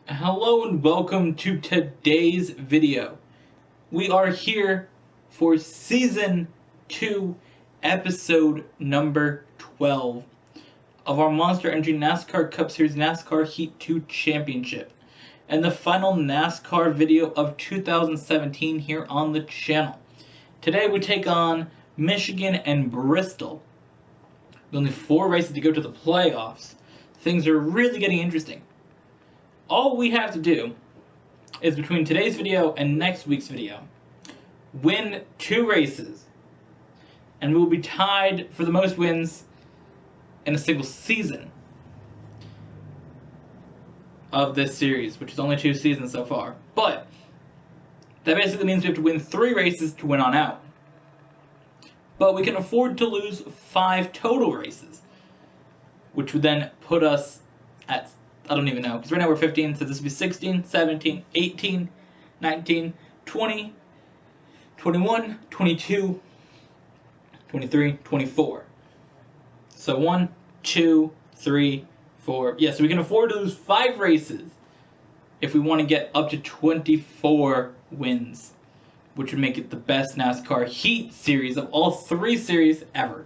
Hello and welcome to today's video. We are here for Season 2, Episode number 12 of our Monster Energy NASCAR Cup Series NASCAR Heat 2 Championship, and the final NASCAR video of 2017 here on the channel. Today we take on Michigan and Bristol. With only 4 races to go to the playoffs, things are really getting interesting. All we have to do is, between today's video and next week's video, win 2 races, and we will be tied for the most wins in a single season of this series, which is only 2 seasons so far. But that basically means we have to win 3 races to win on out. But we can afford to lose 5 total races, which would then put us at, I don't even know, because right now we're 15, so this would be 16, 17, 18, 19, 20, 21, 22, 23, 24. So 1, 2, 3, 4. Yeah, so we can afford to lose 5 races if we want to get up to 24 wins, which would make it the best NASCAR Heat series of all 3 series ever,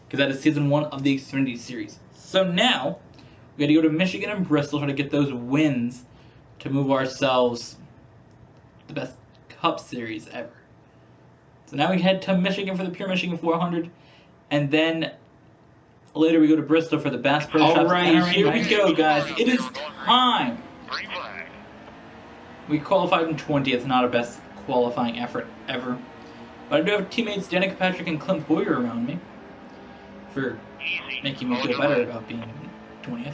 because that is Season 1 of the Xfinity Series. So now we got to go to Michigan and Bristol, try to get those wins to move ourselves the best Cup Series ever. So now we head to Michigan for the Pure Michigan 400, and then later we go to Bristol for the Bass Pro Shops. Alright, here we go, guys. It is time! We qualified in 20th, not our best qualifying effort ever. But I do have teammates Danica Patrick and Clint Boyer around me for making me feel better about being 20th.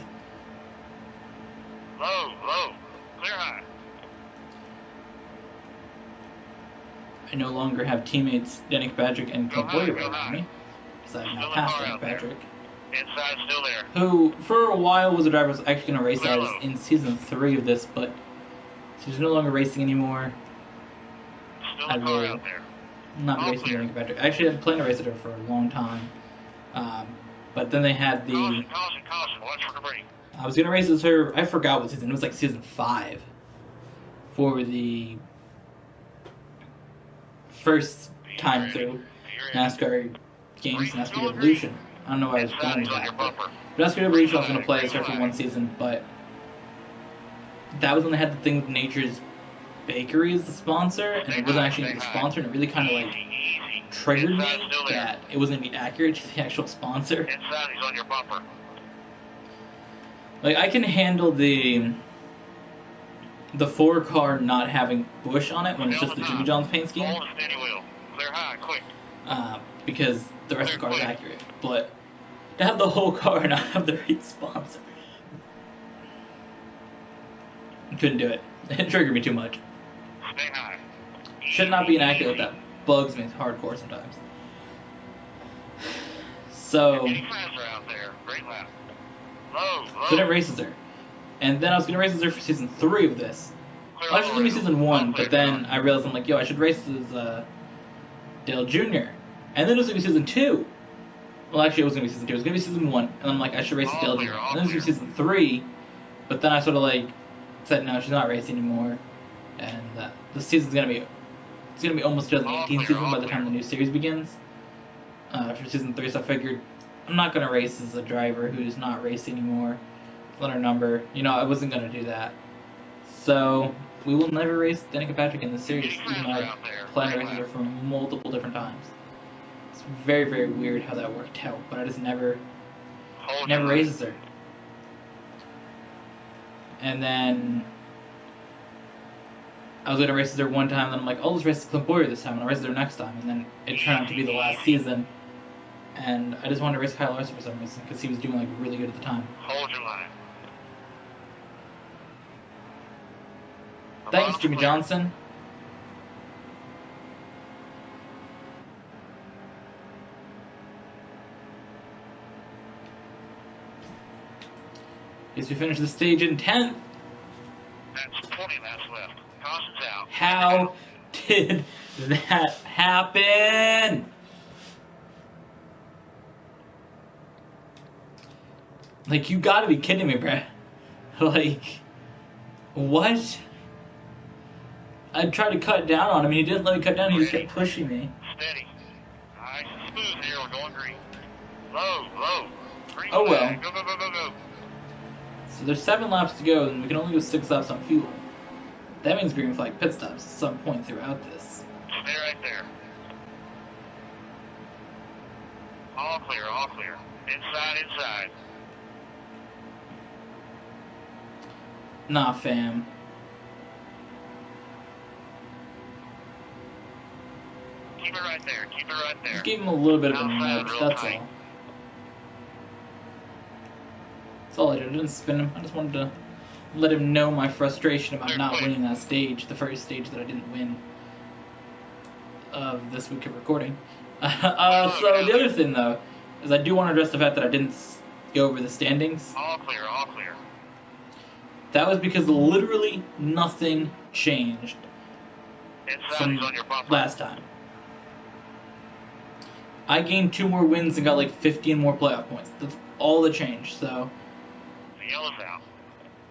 Low, clear high. I no longer have teammates Danica Patrick and Clint Boyer around me, because I've now passed Danica Patrick. Inside still there. Who, for a while, was a driver I was actually going to race as in Season 3 of this, but she's no longer racing anymore. Still a car out there. I'm not racing Danica Patrick. I actually had planned to race with her for a long time. But then they had the... Caution, watch for debris. I was going to race as her, I forgot what season, it was like Season 5. For the first time through NASCAR games, NASCAR Evolution. I don't know why I was going with that. But NASCAR Evolution I was going to play as her for 1 season, but that was when they had the thing with Nature's Bakery as the sponsor, and it wasn't actually the sponsor, and it really kind of like triggered me that it wasn't going to be accurate to the actual sponsor. Inside, he's on your bumper. Like, I can handle the 4-car not having bush on it when it's just the Jimmy John's paint scheme. Hold steady wheel. Clear high, quick. Because the rest of the car is accurate. But to have the whole car and not have the right sponsor, I couldn't do it. It triggered me too much. Stay high. Should not be inaccurate. That bugs me hardcore sometimes. So, Getting faster out there. Great lap. Low. so that races her. And then I was going to race as her for Season 3 of this. Well, actually, going to be Season 1, but then I realized, I'm like, yo, I should race as Dale Jr. And then it was going to be Season 2. Well, actually, it was going to be Season 2. It was going to be Season 1. And I'm like, I should race as Dale Jr. And then it was going to be Season 3. But then I sort of like said, no, she's not racing anymore. And the season's going to be... It's going to be almost 2018 season by the time the new series begins. For Season 3, so I figured I'm not going to race as a driver who's not racing anymore. Let her number. You know, I wasn't going to do that. So, we will never race Danica Patrick in this series, even though I planned to race her for multiple different times. It's very, very weird how that worked out, but I just never races her. And then I was going to race her 1 time, and then I'm like, I'll just race Clint Boyer this time, and I'll race her next time. And then it turned out to be the last season. And I just wanted to race Kyle Larson for some reason, because he was doing like really good at the time. Hold your line. Thanks, Jimmy Johnson. Guess we finished the stage in 10th. That's 20 laps left. Caution's out. How did that happen? Like, you gotta be kidding me, bruh. Like, What? I tried to cut down on him, and he didn't let me cut down. He just Ready. kept pushing me. Steady. Nice and smooth here. We're going green. Low, low. Green Oh, well. flag. Go, go, go, go, go. So there's 7 laps to go, and we can only go 6 laps on fuel. That means green flag pit stops at some point throughout this. Stay right there. All clear, all clear. Inside, inside. Nah, fam. Keep it right there. Keep it right there. Just gave him a little bit of a Outside, nudge, real that's tight. all. That's all I did. I didn't spin him. I just wanted to let him know my frustration about Clear, not clear. winning that stage, the first stage that I didn't win of this week of recording. So the other thing, though, is I do want to address the fact that I didn't go over the standings. All clear, all clear. That was because literally nothing changed Inside from is on your bumper. last time. I gained 2 more wins and got like 15 more playoff points. That's all that changed. So The yellow's out.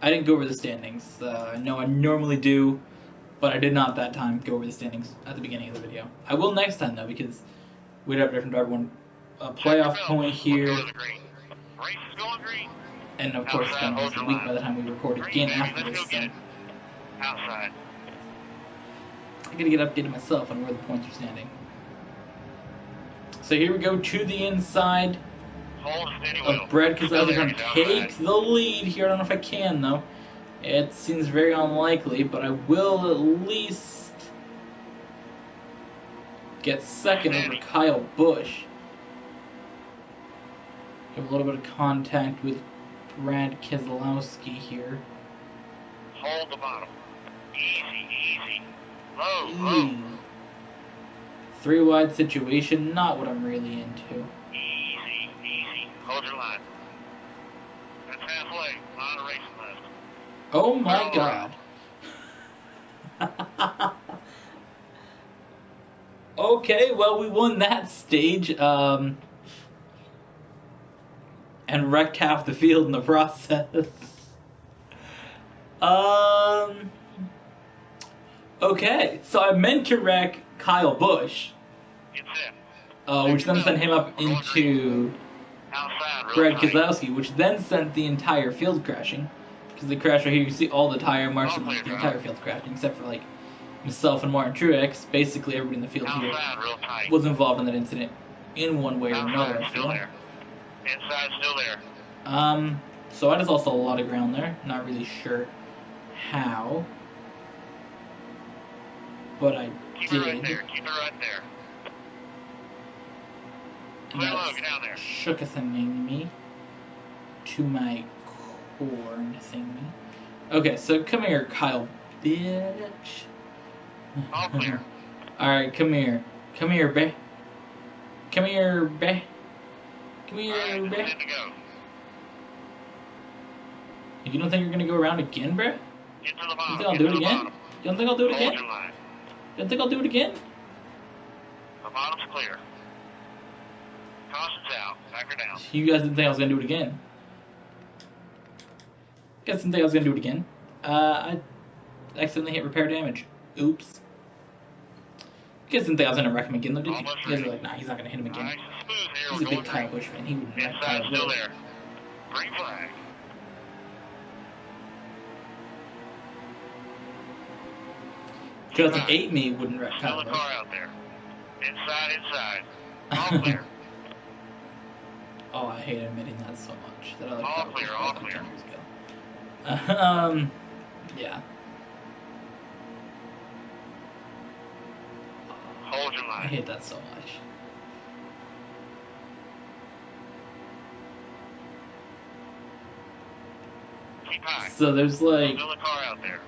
I didn't go over the standings. I know I normally do, but I did not that time go over the standings at the beginning of the video. I will next time though, because we'd have a different driver one a Check your playoff belts. point here, We'll go to the green. Race is going green. and of course Outside, then hold it's a your week line. by the time we record Green, again baby. after Let's this. go get So it. Outside. I gotta get updated myself on where the points are standing. So here we go to the inside Hold steady wheel. of Brad Still Keselowski there, trying he's to outside. take the lead here. I don't know if I can though. It seems very unlikely, but I will at least get second over Kyle Busch. Have a little bit of contact with Brad Keselowski here. Hold the bottom. Easy, easy. Low, low. 3 wide situation, not what I'm really into. Easy, easy. Hold your line. That's halfway. Not a racing left. Oh my All god. Okay, well we won that stage, and wrecked half the field in the process. Okay, so I meant to wreck Kyle Busch, Get set. which then sent him up into Outside, real Brad tight. Keselowski, which then sent the entire field crashing. Because the crash right here, you can see all the tire marks and like, the entire field crashing, except for like myself and Martin Truex. Basically, everybody in the field here Outside, real tight. was involved in that incident in one way or another. Outside, I still feel. there. Inside, still there. So I just lost a lot of ground there. Not really sure how, but I Keep it right did. there. Keep it right there. And Clear low, that's get down there. shook-a-thinging me to my core and thing me. Okay, so come here, Kyle, bitch. All clear. Alright, come here. Come here, bae. Come here, bae. Come All here, right, bae. good to go. You don't think you're gonna go around again, bruh? Get to the You bottom. think I'll Get do to it the again? bottom. You don't think I'll do it Hold again? your line. You don't think I'll do it again? The bottom's clear. Caution's out. Back her down. You guys didn't think I was gonna do it again. You guys didn't think I was gonna do it again. I accidentally hit repair damage. Oops. You guys didn't think I was gonna wreck him again, though, did you? Almost You guys were ready. like, nah, he's not gonna hit him again. Nice and smooth here. He's We're a big going Kyle green. Busch fan. He wouldn't wreck Inside, Kyle still Busch. there. Green flag. Because if 8 me wouldn't wreck Still Kyle a Busch. car out there. Inside, inside. All clear. Oh, I hate admitting that so much. That I like All Kyle Busch clear, like all 10 clear. years ago. Yeah. Hold your I line. hate that so much. Keep high. So there's like, Still a car out there.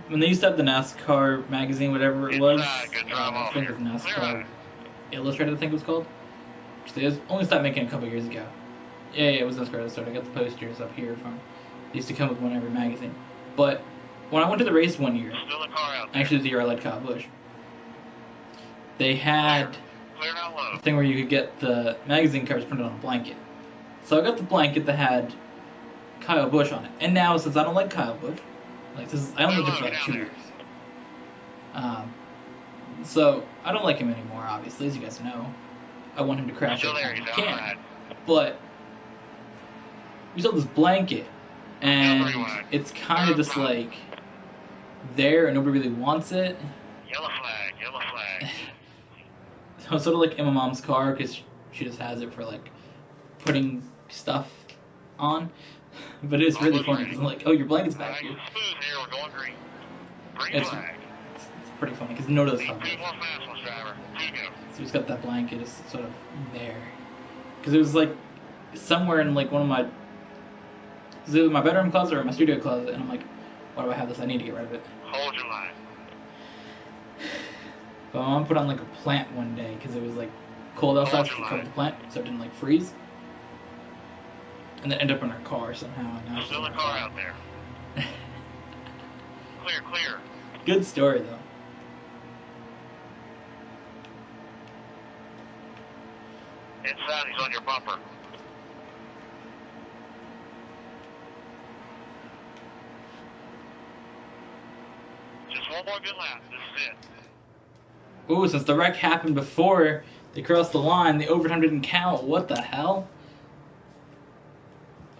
when they used to have the NASCAR magazine, whatever it was, Inside, good drive I off think here. it was Clear NASCAR eye. Illustrated, I think it was called. Which they only stopped making a couple years ago. Yeah, it was NASCAR Illustrated. I got the posters up here from. They used to come with one every magazine. But when I went to the race one year, Still a car out there. actually the year I led Kyle Busch, they had Clear down low. a thing where you could get the magazine covers printed on a blanket. So I got the blanket that had Kyle Busch on it. And now, since I don't like Kyle Busch, Like this is, I only lived for like 2 years. So I don't like him anymore. Obviously, as you guys know, I want him to crash every time he can. But we saw this blanket, and it's kind of just like there, and nobody really wants it. Yellow flag, yellow flag. So it's sort of like in my mom's car because she just has it for like putting stuff on. But it's really funny because I'm like, oh, your blanket's back here. Smooth here, we're going green. Green It's flag. pretty funny because notice how. Two more fast ones, driver. Two go. So he's got that blanket just sort of there. Because it was like somewhere in like one of my. Is it my bedroom closet or my studio closet? And I'm like, why do I have this? I need to get rid of it. Hold your line. But my mom put on like a plant one day because it was like cold outside, so she covered the plant so it didn't like freeze. And then ended up in her car somehow. And now Still a car out there. Clear, clear. Good story though. Inside, he's on your bumper. Just one more good lap. This is it. Ooh, since the wreck happened before they crossed the line, the overtime didn't count. What the hell?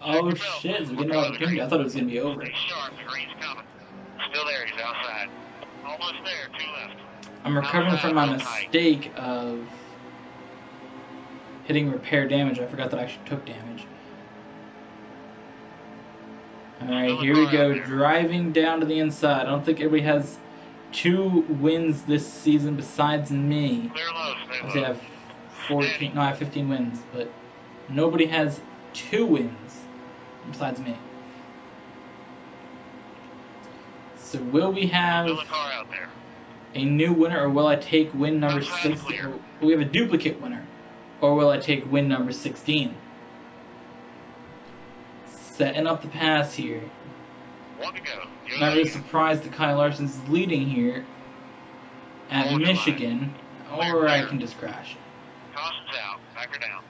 Oh shit, so we get an opportunity. I thought it was going to be over. Stay sharp, the green's coming. Still there, he's outside. Almost there, two left. I'm recovering from my mistake of hitting repair damage. I forgot that I actually took damage. Alright, here we go. Driving down to the inside. I don't think anybody has 2 wins this season besides me. Clear low, stay low. I have 14. No, I have 15 wins, but nobody has 2 wins besides me. So will we have Still a car out there. a new winner, or will I take win number 16? We have a duplicate winner, or will I take win number 16? Setting up the pass here. One to go. Not really surprised that Kyle Larson's leading here at Michigan, or I can just crash. Caution's out. Back her down.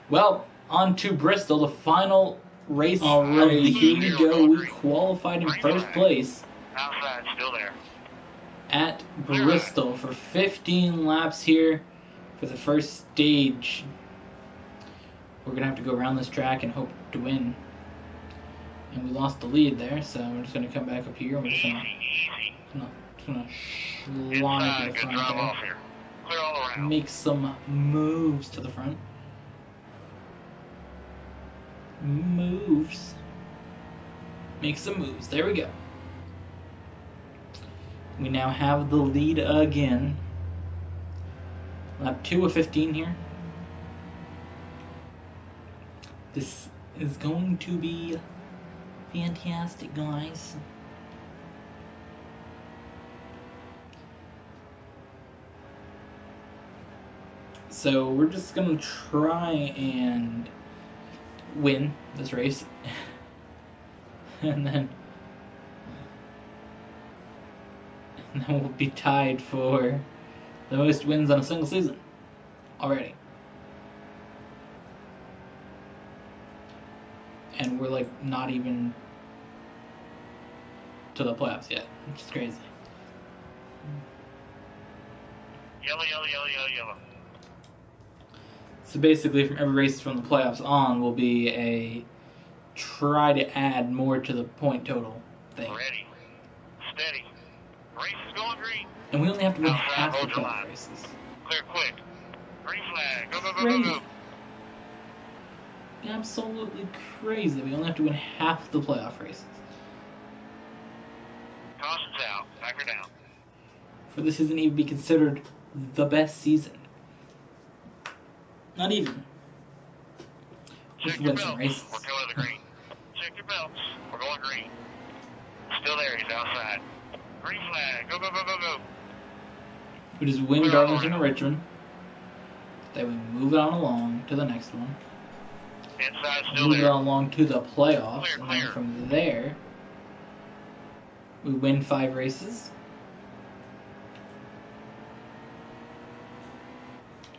Well, on to Bristol, the final race already. Here we go. We qualified in first place Outside, still there. at Bristol for 15 laps here for the first stage. We're going to have to go around this track and hope to win. And we lost the lead there, so we're just going to come back up here and we're just going to slide to the front there. Clear all around. Make some moves to the front. Moves. Make some moves. There we go. We now have the lead again. Lap 2 of 15 here. This is going to be fantastic, guys. So we're just gonna try and win this race, and then we'll be tied for the most wins on a single season already. And we're like not even to the playoffs yet, which is crazy. Yellow, yellow, yellow, yellow, yellow. So basically, from every race from the playoffs on will be a try to add more to the point total thing. Ready. Steady. Race is going green. And we only have to win Outside, half the hold your playoff line. races. Clear quick. Green flag. Go, go, go, Crazy. go, go. Absolutely crazy. We only have to win half the playoff races. Caution's out. Back her down. For this season even be considered the best season. Not even. Just Check your win some belts. races. We're going to the green. Check your belts. We're going green. Still there. He's outside. Green flag. Go, go, go, go, go. We just win Darlington and Richmond. Then we move it on along to the next one. Inside, still Move it there. on along to the playoffs. Clear, And clear. then from there, we win 5 races.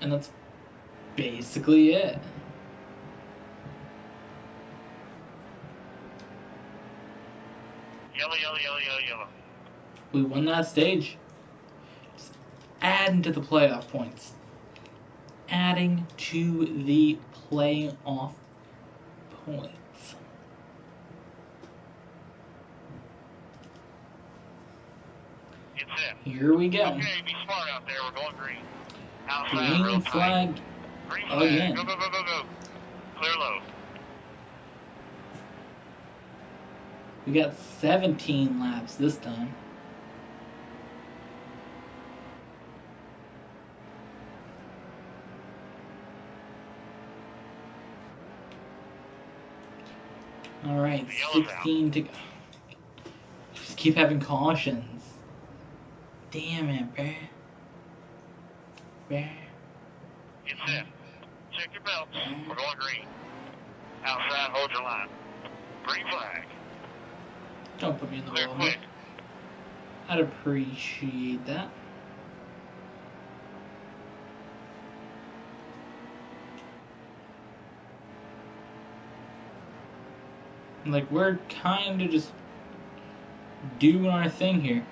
And that's basically it. yellow, yellow, yellow, yellow. We won that stage. Just adding to the playoff points. Adding to the playoff points. Get set. Here we go. Okay, be smart out there. We're going green. Outside, Green real tight. flag Green flag. again. Go, go, go, go, go. Clear low. We got 17 laps this time. All right, 16 to go. Just keep having cautions. Damn it, bruh. Get set. Check your belts. We're going green. Outside, hold your line. Green flag. Don't put me in the Clear wall. quick. I'd appreciate that. Like, we're kind of just doing our thing here.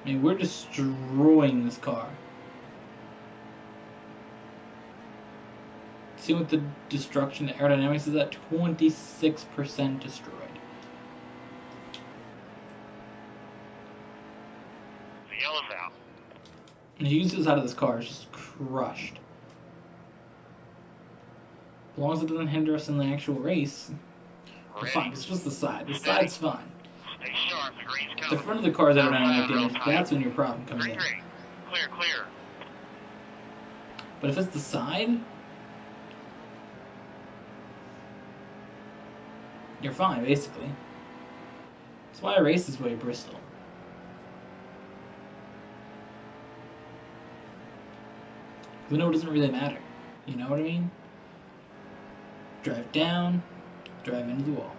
I mean, we're destroying this car. See what the destruction aerodynamics is at? 26% destroyed. The yellow's out. And you can see the side of this car is just crushed. As long as it doesn't hinder us in the actual race, we're fine. It's just the side. The side's fine. Stay sharp. The green's The coming. front of the car's aerodynamic Real damage, tight. that's when your problem comes Green, in. green. Clear, clear. But if it's the side, you're fine, basically. That's why I race this way at Bristol. We know it doesn't really matter. You know what I mean? Drive down, drive into the wall.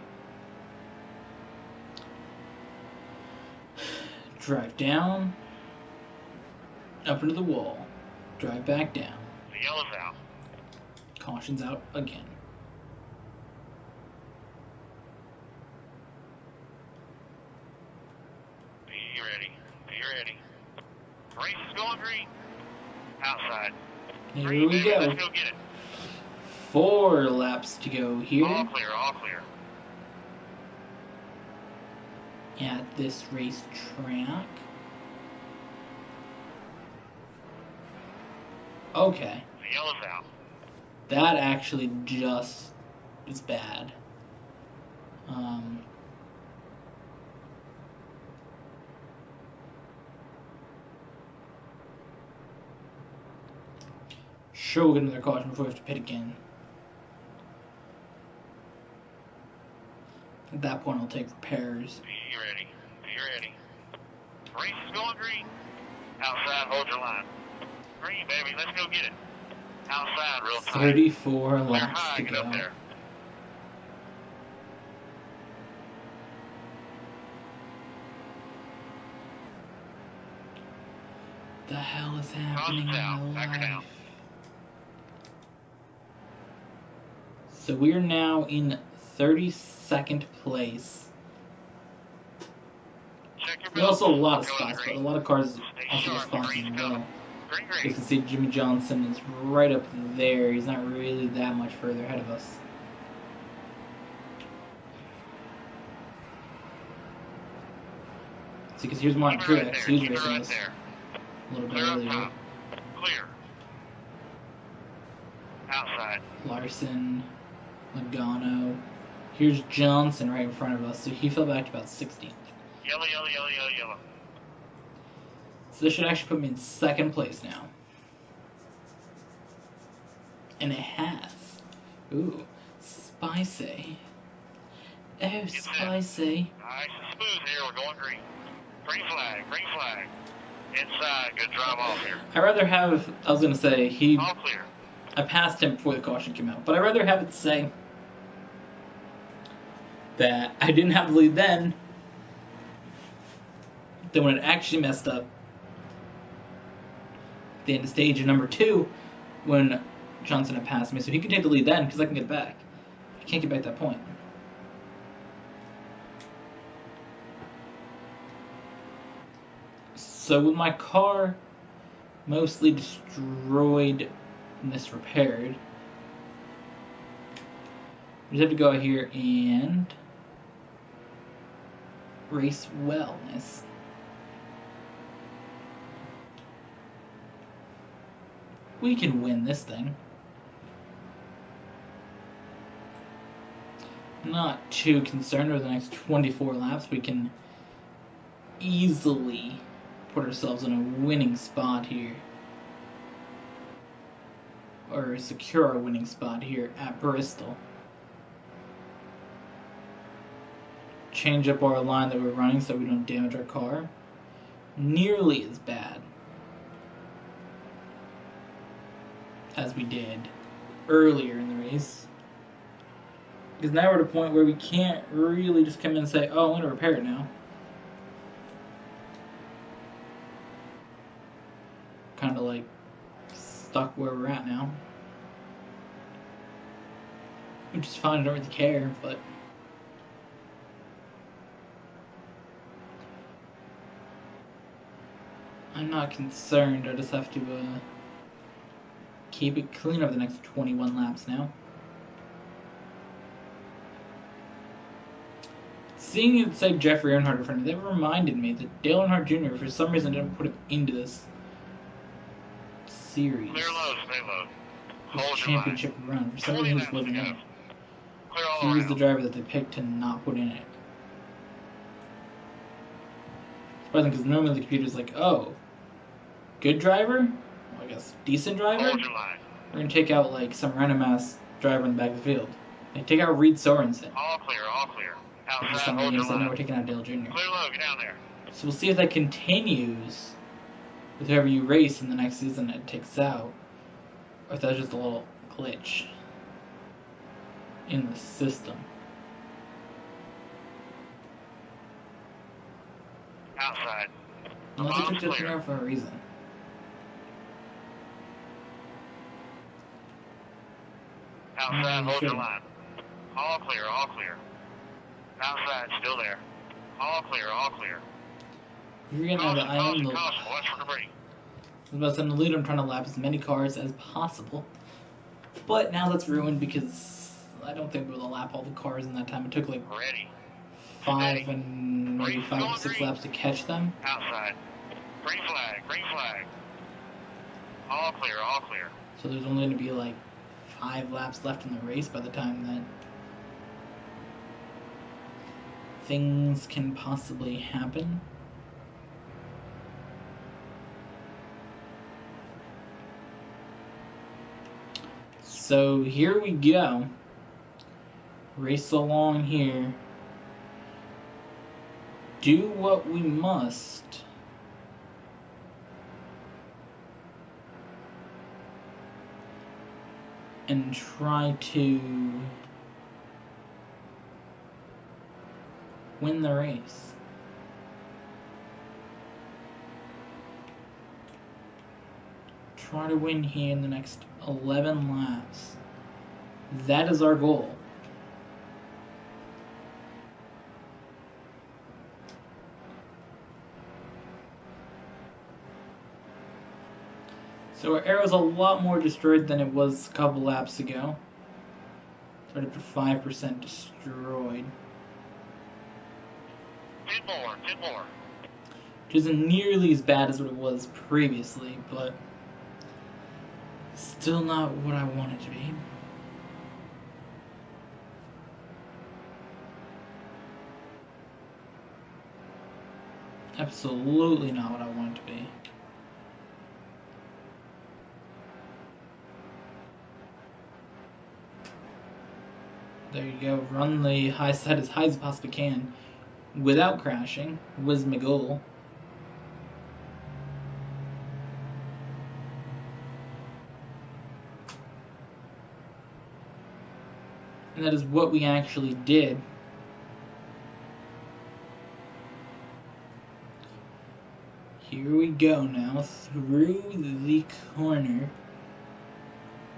Drive down, up into the wall. Drive back down. The yellow's out. Caution's out again. Be ready. Be ready. Race is going green. Outside. Here Green, we baby. go. Let's go get it. 4 laps to go here All clear, all clear. at this racetrack. Okay, The yellow's out. that actually just is bad. Sure, we'll get another caution before we have to pit again. At that point, I'll take repairs. Be ready. Be ready. Race is going green. Outside, hold your line. Green, baby. Let's go get it. Outside, real tight. 34 Clear laps high. to Get go. up there. The hell is happening in down. my Back her down. life? So we are now in 32nd place. Check your There's also a lot of Go spots, but a green. lot of cars Stay also sharp. The respond green's as well. coming. Green, You green. can see Jimmy Johnson is right up there. He's not really that much further ahead of us. See, because here's Martin Keep it right Truex. there. He's Keep it racing right us there. a little bit Clear up earlier. top. Clear. Outside. Larson, Logano. Here's Johnson right in front of us, so he fell back to about 16th. Yellow, yellow, yellow, yellow, yellow. So this should actually put me in 2nd place now. And it has. Ooh, spicy. Oh, spicy. Nice and smooth here. We're going green. Green flag. Green flag. Inside. Good drive off here. I'd rather have, I was going to say, All clear. I passed him before the caution came out, but I'd rather have it say that I didn't have the lead then than when it actually messed up at the end of stage of number 2 when Johnson had passed me, so he can take the lead then because I can get back. I can't get back that point. So with my car mostly destroyed and this repaired, we just have to go out here and race wellness. We can win this thing. Not too concerned over the next 24 laps. We can easily put ourselves in a winning spot here. Or secure our winning spot here at Bristol. Change up our line that we're running so we don't damage our car. Nearly as bad as we did earlier in the race. Because now we're at a point where we can't really just come in and say, oh, I'm going to repair it now. Kind of like stuck where we're at now. Which is fine, I don't really care, but I'm not concerned. I just have to keep it clean over the next 21 laps now. Seeing it say Jeffrey Earnhardt in front of me, that reminded me that Dale Earnhardt Jr. for some reason didn't put him into this series. Clear low, stay low. This championship run. For some reason he was living in it. He was the driver that they picked to not put in it. Surprising because normally the computer's like, oh, good driver? Well, I guess decent driver? Hold your line. We're going to take out like some random ass driver in the back of the field. Like, take out Reed Sorensen. All clear, all clear. For Outside, some hold your reason, no, line. we're taking out Dale Jr. Clear low, get down there. So we'll see if that continues with whoever you race in the next season it takes out. Or if that's just a little glitch in the system. Outside. Unless it took Clear. that thing out for a reason. Outside, hold your sure. line. All clear, all clear. Outside, still there. All clear, all clear. You're getting out of the island. Caution, watch for debris. I was about to say, I'm the leader. I'm trying to lap as many cars as possible. But now that's ruined because I don't think we will lap all the cars in that time. It took like Ready. 5 and maybe 5 or 6 laps to catch them. Outside. Green flag, green flag. All clear, all clear. So there's only going to be like 5 laps left in the race by the time that things can possibly happen. So here we go. Race along here. Do what we must. And try to win the race. Try to win here in the next 11 laps. That is our goal. So our arrow's a lot more destroyed than it was a couple laps ago. It's right up to 5% destroyed. 10 more, 10 more. Which isn't nearly as bad as what it was previously, but still not what I want it to be. Absolutely not what I want it to be. There you go. Run the high side as high as you possibly can without crashing. Was my goal. And that is what we actually did. Here we go now through the corner.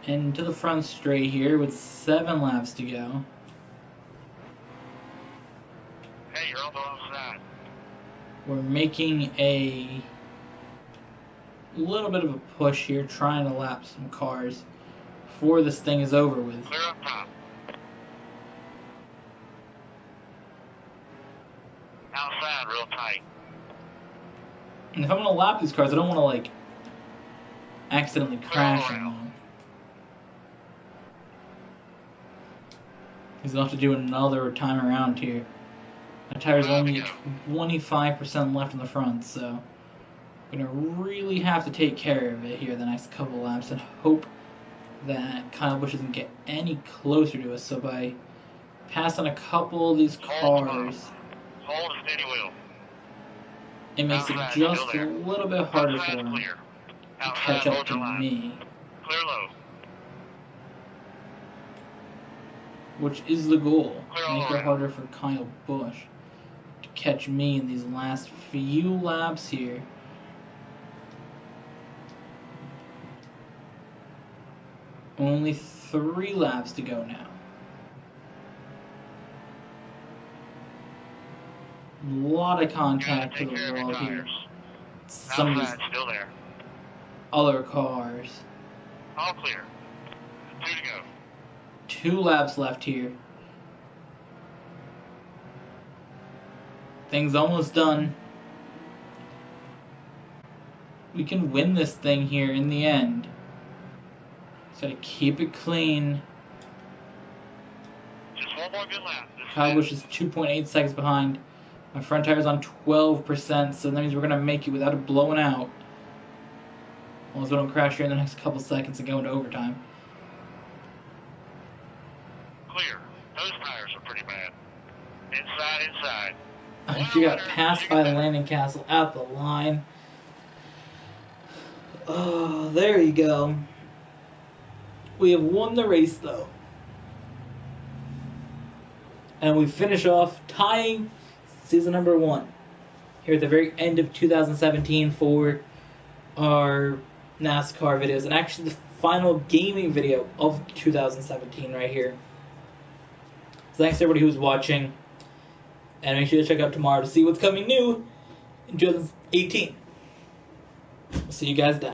And to the front straight here with 7 laps to go. Hey, you're on the wrong side. We're making a little bit of a push here, trying to lap some cars before this thing is over with. Clear up top. Outside, real tight. And if I'm going to lap these cars, I don't want to, like, accidentally crash Clear all them. He's going to have to do another time around here. My tire's only 25% left in the front, so I'm going to really have to take care of it here the next couple laps and hope that Kyle Busch doesn't get any closer to us. So by passing a couple of these cars, Hold a steady wheel. it makes it just a little bit harder for him Clear. to catch up to me. Clear low. Which is the goal. Clear Make all it around. harder for Kyle Busch to catch me in these last few laps here. Only 3 laps to go now. A lot of contact to Take care the of wall your here. tires. Some of these Outside, still there. other cars. All clear. 2 to go. 2 laps left here. Thing's almost done. We can win this thing here in the end. Just gotta keep it clean. Just one more good lap. Kyle Busch is 2.8 seconds behind. My front tire's on 12%, so that means we're gonna make it without it blowing out. Unless we don't crash here in the next couple seconds and go into overtime. Clear. Those tires are pretty bad. Inside. She got passed by the landing castle at the line. Oh, there you go. We have won the race, though. And we finish off tying season number 1 here at the very end of 2017 for our NASCAR videos. And actually the final gaming video of 2017 right here. So thanks to everybody who's watching. And make sure to check out tomorrow to see what's coming new in 2018. See you guys then.